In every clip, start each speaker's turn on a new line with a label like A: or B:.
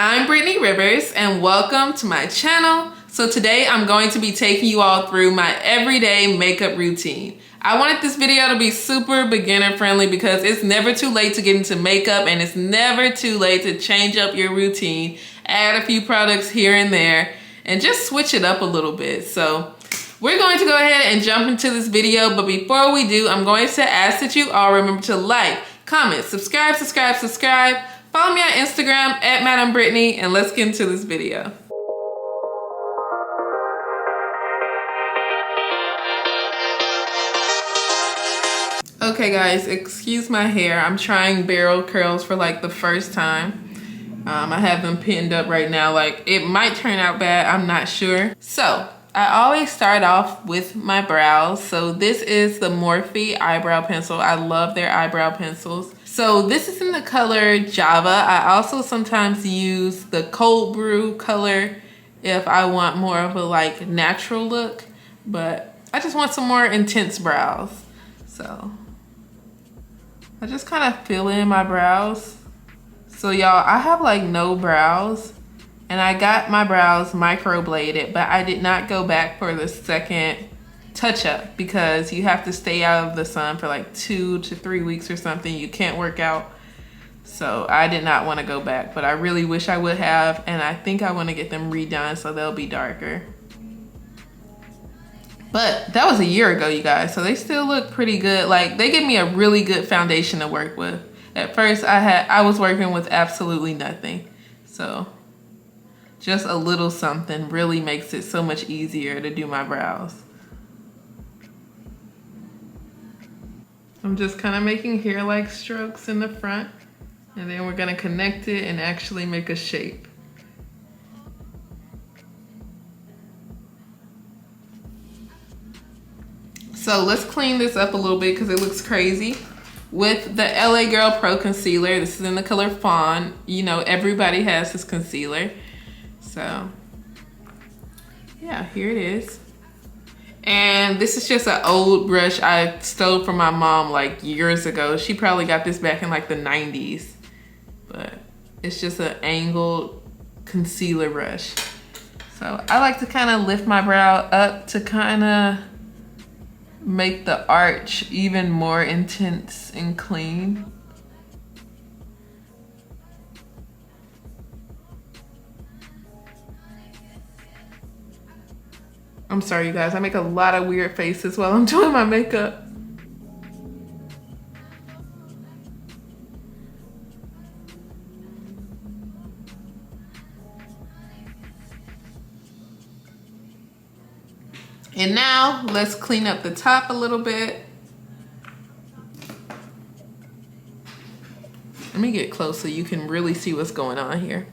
A: I'm Brittany Rivers and welcome to my channel. So today I'm going to be taking you all through my everyday makeup routine. I wanted this video to be super beginner friendly because it's never too late to get into makeup and it's never too late to change up your routine, add a few products here and there, and just switch it up a little bit. So we're going to go ahead and jump into this video, but before we do, I'm going to ask that you all remember to like, comment, subscribe. Follow me on Instagram at Madam Brittany, and let's get into this video. Okay guys, excuse my hair. I'm trying barrel curls for like the first time. I have them pinned up right now. Like, it might turn out bad, I'm not sure. So I always start off with my brows. So this is the Morphe eyebrow pencil. I love their eyebrow pencils. So this is in the color Java. I also sometimes use the Cold Brew color if I want more of a like natural look, but I just want some more intense brows. So I just kind of fill in my brows. So y'all, I have like no brows and I got my brows microbladed, but I did not go back for the second touch up because you have to stay out of the sun for like 2 to 3 weeks or something. You can't work out. So I did not want to go back, but I really wish I would have, and I think I want to get them redone so they'll be darker. But that was a year ago, you guys, so they still look pretty good. Like, they give me a really good foundation to work with. At first I was working with absolutely nothing, so just a little something really makes it so much easier to do my brows. I'm just kind of making hair-like strokes in the front, and then we're gonna connect it and actually make a shape. So let's clean this up a little bit because it looks crazy. With the LA Girl Pro Concealer, this is in the color Fawn. You know, everybody has this concealer. So yeah, here it is. And this is just an old brush I stole from my mom like years ago. She probably got this back in like the 90s. But it's just an angled concealer brush. So I like to kind of lift my brow up to kind of make the arch even more intense and clean. I'm sorry, you guys. I make a lot of weird faces while I'm doing my makeup. And now let's clean up the top a little bit. Let me get close so you can really see what's going on here.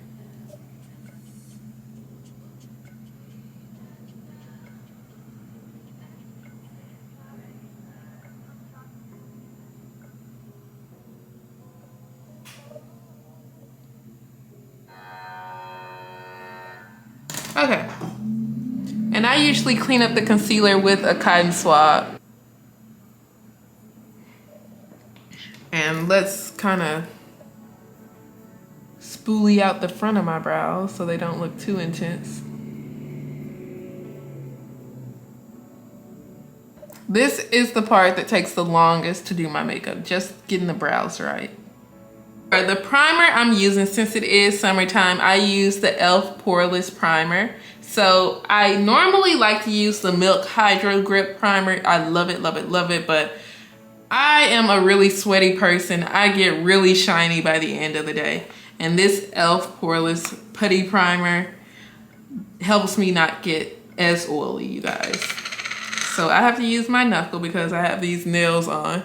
A: Okay, and I usually clean up the concealer with a cotton swab. And let's kind of spoolie out the front of my brows so they don't look too intense. This is the part that takes the longest to do my makeup, just getting the brows right. The primer I'm using, since it is summertime, I use the e.l.f. Poreless Primer. So I normally like to use the Milk Hydro Grip Primer. I love it, but I am a really sweaty person. I get really shiny by the end of the day. And this e.l.f. Poreless Putty Primer helps me not get as oily, you guys. So I have to use my knuckle because I have these nails on.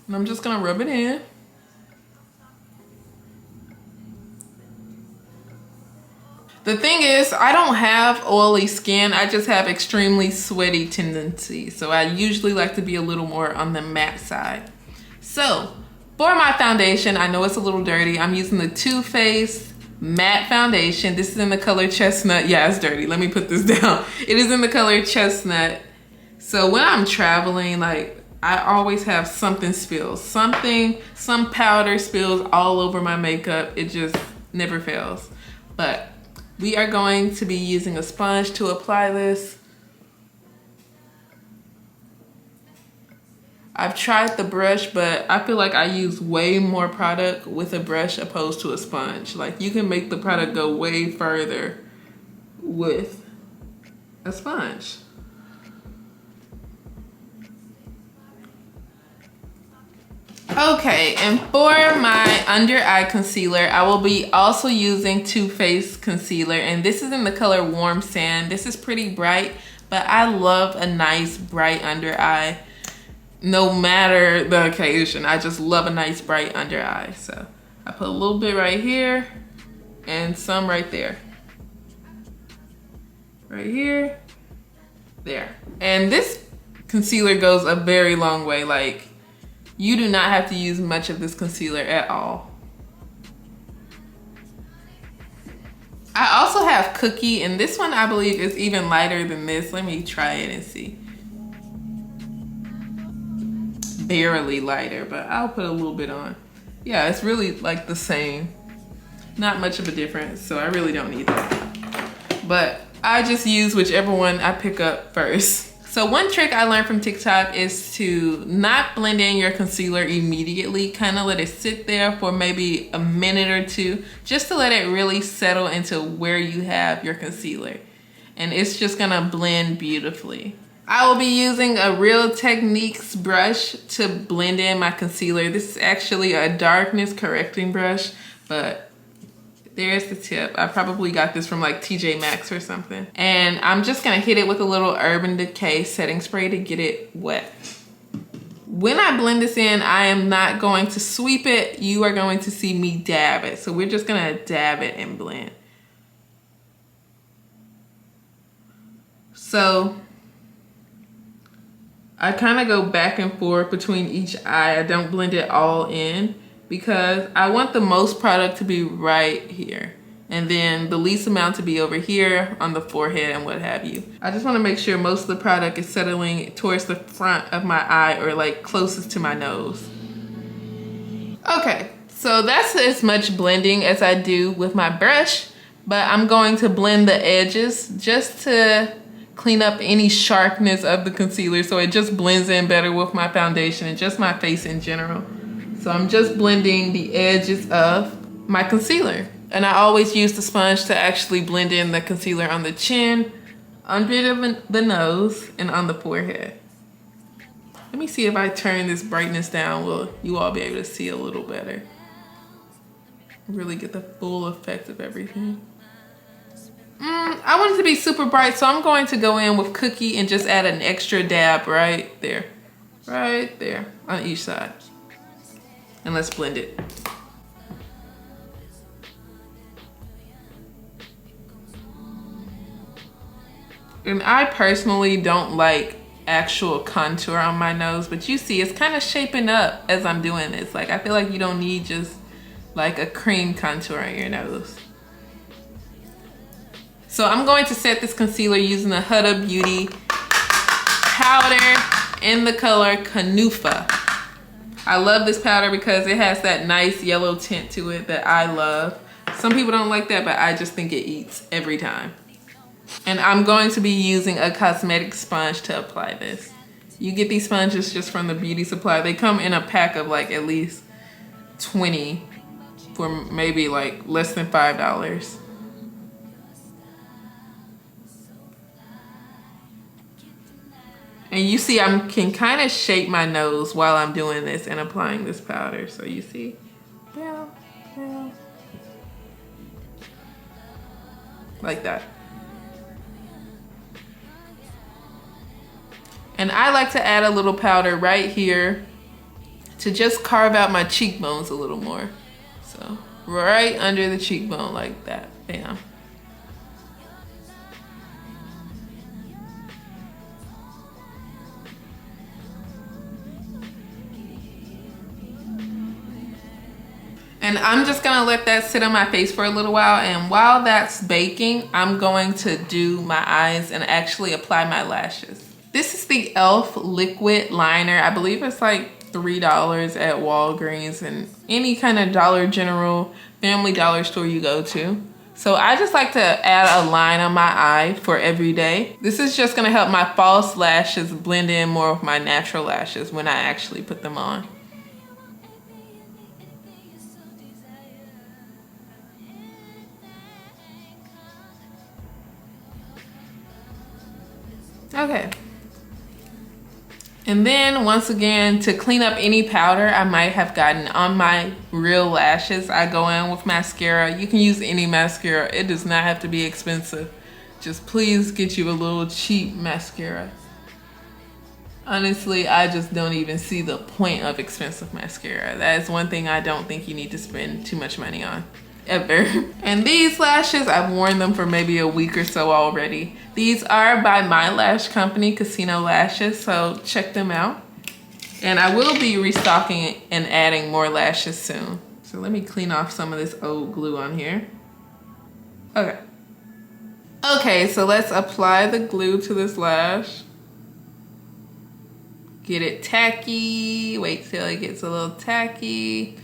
A: And I'm just gonna rub it in. The thing is, I don't have oily skin. I just have extremely sweaty tendencies. So I usually like to be a little more on the matte side. So for my foundation, I know it's a little dirty. I'm using the Too Faced Matte Foundation. This is in the color Chestnut. Yeah, it's dirty. Let me put this down. It is in the color Chestnut. So when I'm traveling, like, I always have something spills. Some powder spills all over my makeup. It just never fails. But we are going to be using a sponge to apply this. I've tried the brush, but I feel like I use way more product with a brush opposed to a sponge. Like, you can make the product go way further with a sponge. Okay, and for my under eye concealer, I will be also using Too Faced concealer, and this is in the color Warm Sand. This is pretty bright, but I love a nice bright under eye. No matter the occasion, I just love a nice bright under eye. So I put a little bit right here and some right there. Right here, there. And this concealer goes a very long way. Like, you do not have to use much of this concealer at all. I also have Cookie, and this one I believe is even lighter than this. Let me try it and see. Barely lighter, but I'll put a little bit on. Yeah, it's really like the same. Not much of a difference, so I really don't need that. But I just use whichever one I pick up first. So one trick I learned from TikTok is to not blend in your concealer immediately. Kind of let it sit there for maybe a minute or two, just to let it really settle into where you have your concealer. And it's just gonna blend beautifully. I will be using a Real Techniques brush to blend in my concealer. This is actually a darkness correcting brush, but there's the tip. I probably got this from like TJ Maxx or something. And I'm just gonna hit it with a little Urban Decay setting spray to get it wet. When I blend this in, I am not going to sweep it. You are going to see me dab it. So we're just gonna dab it and blend. So I kind of go back and forth between each eye. I don't blend it all in because I want the most product to be right here and then the least amount to be over here on the forehead and what have you. I just want to make sure most of the product is settling towards the front of my eye or like closest to my nose. Okay, so that's as much blending as I do with my brush, but I'm going to blend the edges just to clean up any sharpness of the concealer so it just blends in better with my foundation and just my face in general. So I'm just blending the edges of my concealer. And I always use the sponge to actually blend in the concealer on the chin, under the nose, and on the forehead. Let me see if I turn this brightness down, will you all be able to see a little better? Really get the full effect of everything. I want it to be super bright, so I'm going to go in with Cookie and just add an extra dab right there on each side. And let's blend it. And I personally don't like actual contour on my nose, but you see it's kind of shaping up as I'm doing this. Like, I feel like you don't need just like a cream contour on your nose. So I'm going to set this concealer using the Huda Beauty powder in the color Canufa. I love this powder because it has that nice yellow tint to it that I love. Some people don't like that, but I just think it eats every time. And I'm going to be using a cosmetic sponge to apply this. You get these sponges just from the beauty supply. They come in a pack of like at least 20 for maybe like less than $5. And you see I can kind of shape my nose while I'm doing this and applying this powder. So you see, yeah. Like that. And I like to add a little powder right here to just carve out my cheekbones a little more. So right under the cheekbone like that, bam. And I'm just gonna let that sit on my face for a little while. And while that's baking, I'm going to do my eyes and actually apply my lashes. This is the e.l.f. liquid liner. I believe it's like $3 at Walgreens and any kind of Dollar General, Family Dollar store you go to. So I just like to add a line on my eye for every day. This is just gonna help my false lashes blend in more with my natural lashes when I actually put them on. Okay. And then once again, to clean up any powder I might have gotten on my real lashes, I go in with mascara. You can use any mascara. It does not have to be expensive. Just please get you a little cheap mascara. Honestly, I just don't even see the point of expensive mascara. That is one thing I don't think you need to spend too much money on. Ever. And these lashes, I've worn them for maybe a week or so already. These are by my lash company, Casino Lashes, so check them out. And I will be restocking and adding more lashes soon. So let me clean off some of this old glue on here. Okay. Okay, so let's apply the glue to this lash. Get it tacky. Wait till it gets a little tacky.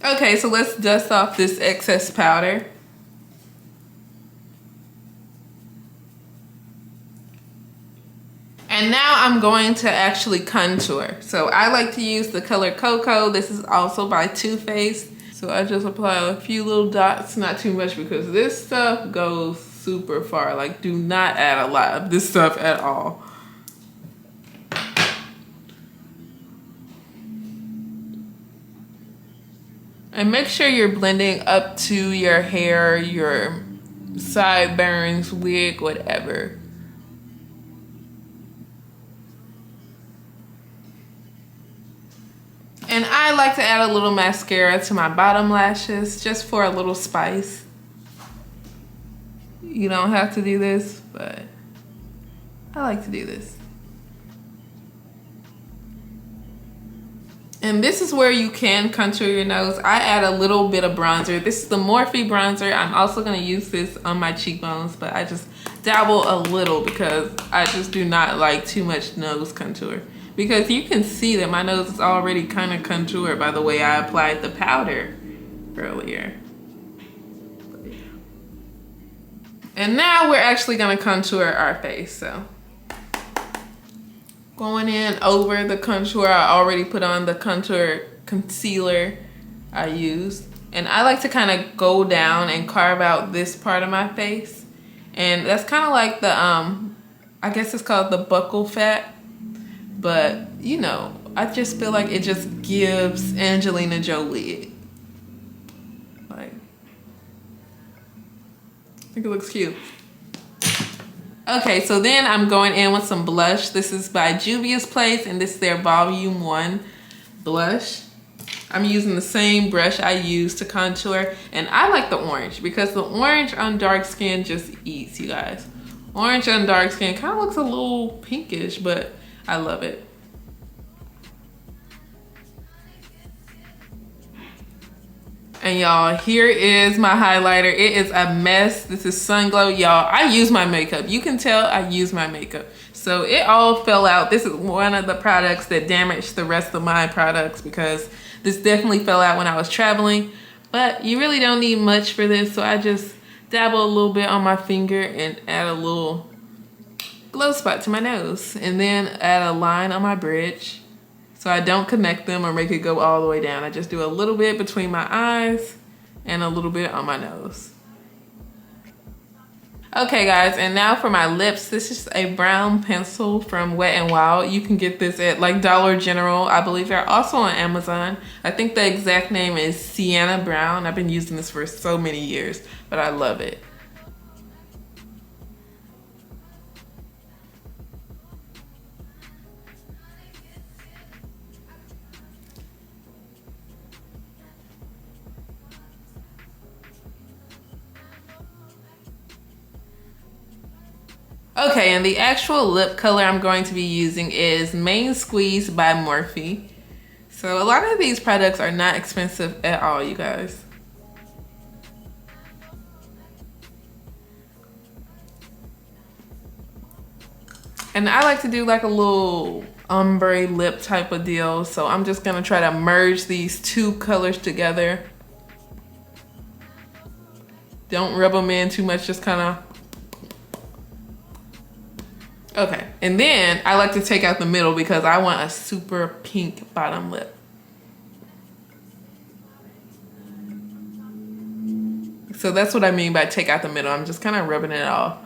A: Okay, so let's dust off this excess powder. And now I'm going to actually contour. So I like to use the color Cocoa. This is also by Too Faced. So I just apply a few little dots, not too much because this stuff goes super far. Like, do not add a lot of this stuff at all. And make sure you're blending up to your hair, your sideburns, wig, whatever. And I like to add a little mascara to my bottom lashes just for a little spice. You don't have to do this, but I like to do this. And this is where you can contour your nose. I add a little bit of bronzer. This is the Morphe bronzer. I'm also gonna use this on my cheekbones, but I just dabble a little because I just do not like too much nose contour. Because you can see that my nose is already kind of contoured by the way I applied the powder earlier. And now we're actually gonna contour our face, so. Going in over the contour, I already put on the contour concealer I used. And I like to kind of go down and carve out this part of my face. And that's kind of like the, I guess it's called the buccal fat. But, you know, I just feel like it just gives Angelina Jolie. Like, I think it looks cute. Okay, so then I'm going in with some blush. This is by Juvia's Place, and this is their Volume 1 blush. I'm using the same brush I used to contour, and I like the orange because the orange on dark skin just eats, you guys. Orange on dark skin kind of looks a little pinkish, but I love it. And y'all, here is my highlighter. It is a mess. This is Sun Glow. Y'all, I use my makeup. You can tell I use my makeup. So it all fell out. This is one of the products that damaged the rest of my products because this definitely fell out when I was traveling. But you really don't need much for this. So I just dabble a little bit on my finger and add a little glow spot to my nose. And then add a line on my bridge. So I don't connect them or make it go all the way down. I just do a little bit between my eyes and a little bit on my nose. Okay guys, and now for my lips. This is a brown pencil from Wet n Wild. You can get this at like Dollar General. I believe they're also on Amazon. I think the exact name is Sienna Brown. I've been using this for so many years, but I love it. Okay, and the actual lip color I'm going to be using is Main Squeeze by Morphe. So So a lot of these products are not expensive at all, you guys. And I like to do like a little ombre lip type of deal. So I'm just gonna try to merge these two colors together. Don't rub them in too much, just kind of. Okay, and then I like to take out the middle because I want a super pink bottom lip. So that's what I mean by take out the middle. I'm just kind of rubbing it off.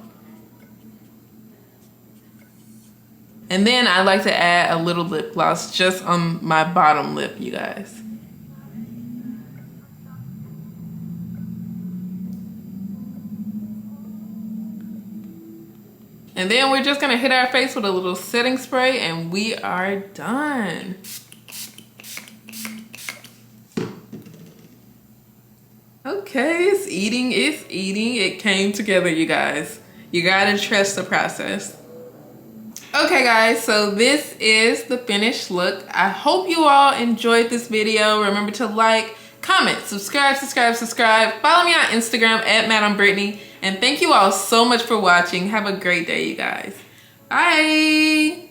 A: And then I like to add a little lip gloss just on my bottom lip, you guys. And then we're just gonna hit our face with a little setting spray and we are done. Okay, it's eating, it's eating. It came together, you guys. You gotta trust the process. Okay guys, so this is the finished look. I hope you all enjoyed this video. Remember to like, comment, subscribe. Follow me on Instagram at Madam Brittany. And thank you all so much for watching. Have a great day, you guys. Bye.